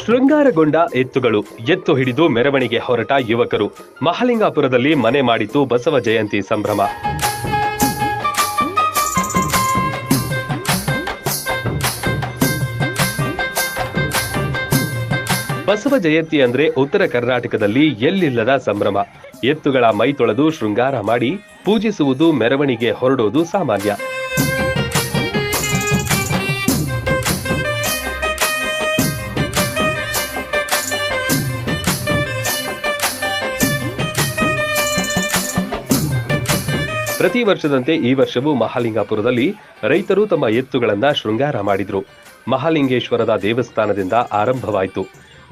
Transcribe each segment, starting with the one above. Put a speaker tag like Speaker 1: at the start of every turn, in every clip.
Speaker 1: ಶೃಂಗಾರಗೊಂಡ ಎತ್ತುಗಳು, ಎತ್ತು ಹಿಡಿದು ಮೆರವಣಿಗೆ ಹೊರಟ ಯುವಕರು. ಮಹಾಲಿಂಗಾಪುರದಲ್ಲಿ ಮನೆ ಮಾಡಿತು ಬಸವ ಜಯಂತಿ ಸಂಭ್ರಮ. ಬಸವ ಜಯಂತಿ ಅಂದ್ರೆ ಉತ್ತರ ಕರ್ನಾಟಕದಲ್ಲಿ ಎಲ್ಲಿಲ್ಲದ ಸಂಭ್ರಮ. ಎತ್ತುಗಳ ಮೈ ತೊಳೆದು ಶೃಂಗಾರ ಮಾಡಿ ಪೂಜಿಸುವುದು, ಮೆರವಣಿಗೆ ಹೊರಡೋದು ಸಾಮಾನ್ಯ. ಪ್ರತಿ ವರ್ಷದಂತೆ ಈ ವರ್ಷವೂ ಮಹಾಲಿಂಗಾಪುರದಲ್ಲಿ ರೈತರು ತಮ್ಮ ಎತ್ತುಗಳನ್ನ ಶೃಂಗಾರ ಮಾಡಿದ್ರು. ಮಹಾಲಿಂಗೇಶ್ವರದ ದೇವಸ್ಥಾನದಿಂದ ಆರಂಭವಾಯಿತು.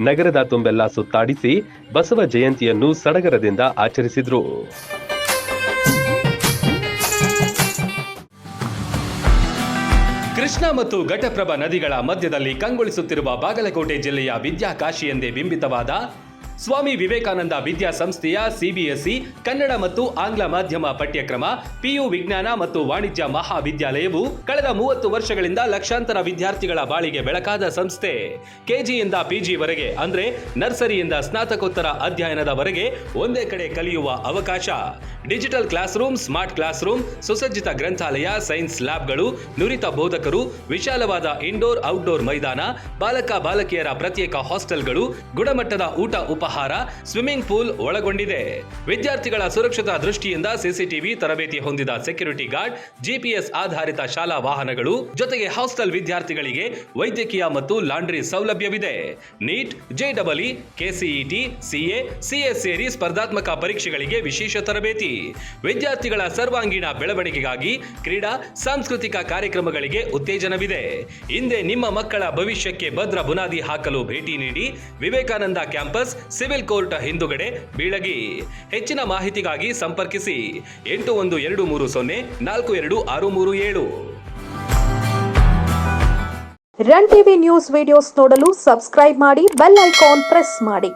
Speaker 1: ನಗರದ ತುಂಬೆಲ್ಲ ಸುತ್ತಾಡಿಸಿ ಬಸವ ಜಯಂತಿಯನ್ನು ಸಡಗರದಿಂದ ಆಚರಿಸಿದ್ರು.
Speaker 2: ಕೃಷ್ಣಾ ಮತ್ತು ಘಟಪ್ರಭಾ ನದಿಗಳ ಮಧ್ಯದಲ್ಲಿ ಕಂಗೊಳಿಸುತ್ತಿರುವ ಬಾಗಲಕೋಟೆ ಜಿಲ್ಲೆಯ ವಿದ್ಯಾಕಾಶಿ ಎಂದೇ ಬಿಂಬಿತವಾದ ಸ್ವಾಮಿ ವಿವೇಕಾನಂದ ವಿದ್ಯಾಸಂಸ್ಥೆಯ ಸಿಬಿಎಸ್ಇ ಕನ್ನಡ ಮತ್ತು ಆಂಗ್ಲ ಮಾಧ್ಯಮ ಪಠ್ಯಕ್ರಮ ಪಿಯು ವಿಜ್ಞಾನ ಮತ್ತು ವಾಣಿಜ್ಯ ಮಹಾವಿದ್ಯಾಲಯವು ಕಳೆದ 30 ವರ್ಷಗಳಿಂದ ಲಕ್ಷಾಂತರ ವಿದ್ಯಾರ್ಥಿಗಳ ಬಾಳಿಗೆ ಬೆಳಕಾದ ಸಂಸ್ಥೆ. ಕೆಜಿಯಿಂದ ಪಿಜಿವರೆಗೆ ಅಂದ್ರೆ ನರ್ಸರಿಯಿಂದ ಸ್ನಾತಕೋತ್ತರ ಅಧ್ಯಯನದವರೆಗೆ ಒಂದೇ ಕಡೆ ಕಲಿಯುವ ಅವಕಾಶ. Digital class room, smart class room, ಸುಸಜ್ಜಿತ ಗ್ರಂಥಾಲಯ, ಸೈನ್ಸ್ ಲ್ಯಾಬ್ಗಳು, ನುರಿತ ಬೋಧಕರು, ವಿಶಾಲವಾದ ಇಂಡೋರ್ ಔಟ್ಡೋರ್ ಮೈದಾನ, ಬಾಲಕ ಬಾಲಕಿಯರ ಪ್ರತ್ಯೇಕ ಹಾಸ್ಟೆಲ್ಗಳು, ಗುಣಮಟ್ಟದ ಊಟ ಉಪಹಾರ, ಸ್ವಿಮ್ಮಿಂಗ್ ಪೂಲ್ ಒಳಗೊಂಡಿದೆ. ವಿದ್ಯಾರ್ಥಿಗಳ ಸುರಕ್ಷತಾ ದೃಷ್ಟಿಯಿಂದ ಸಿಸಿಟಿವಿ ತರಬೇತಿ ಹೊಂದಿದ ಸೆಕ್ಯೂರಿಟಿ ಗಾರ್ಡ್, ಜಿಪಿಎಸ್ ಆಧಾರಿತ ಶಾಲಾ ವಾಹನಗಳು, ಜೊತೆಗೆ ಹಾಸ್ಟೆಲ್ ವಿದ್ಯಾರ್ಥಿಗಳಿಗೆ ವೈದ್ಯಕೀಯ ಮತ್ತು ಲಾಂಡ್ರಿ ಸೌಲಭ್ಯವಿದೆ. NEET, JEE, KCET, CA, CS ಸೇರಿ ಸ್ಪರ್ಧಾತ್ಮಕ ಪರೀಕ್ಷೆಗಳಿಗೆ ವಿಶೇಷ ತರಬೇತಿ. ವಿದ್ಯಾರ್ಥಿಗಳ ಸರ್ವಾಂಗೀಣ ಬೆಳವಣಿಗೆಗಾಗಿ ಕ್ರೀಡಾ, ಸಾಂಸ್ಕೃತಿಕ ಕಾರ್ಯಕ್ರಮಗಳಿಗೆ ಉತ್ತೇಜನವಿದೆ. ಹಿಂದೆ ನಿಮ್ಮ ಮಕ್ಕಳ ಭವಿಷ್ಯಕ್ಕೆ ಭದ್ರ ಬುನಾದಿ ಹಾಕಲು ಭೇಟಿ ನೀಡಿ. ವಿವೇಕಾನಂದ ಕ್ಯಾಂಪಸ್, ಸಿವಿಲ್ ಕೋರ್ಟ್ ಹಿಂದುಗಡೆ, ಬೀಳಗಿ. ಹೆಚ್ಚಿನ ಮಾಹಿತಿಗಾಗಿ ಸಂಪರ್ಕಿಸಿ 8123042637.
Speaker 3: ರನ್ ಟಿವಿ ನ್ಯೂಸ್ ವಿಡಿಯೋಸ್ ನೋಡಲು ಸಬ್ಸ್ಕ್ರೈಬ್ ಮಾಡಿ, ಬೆಲ್ ಐಕಾನ್ ಪ್ರೆಸ್ ಮಾಡಿ.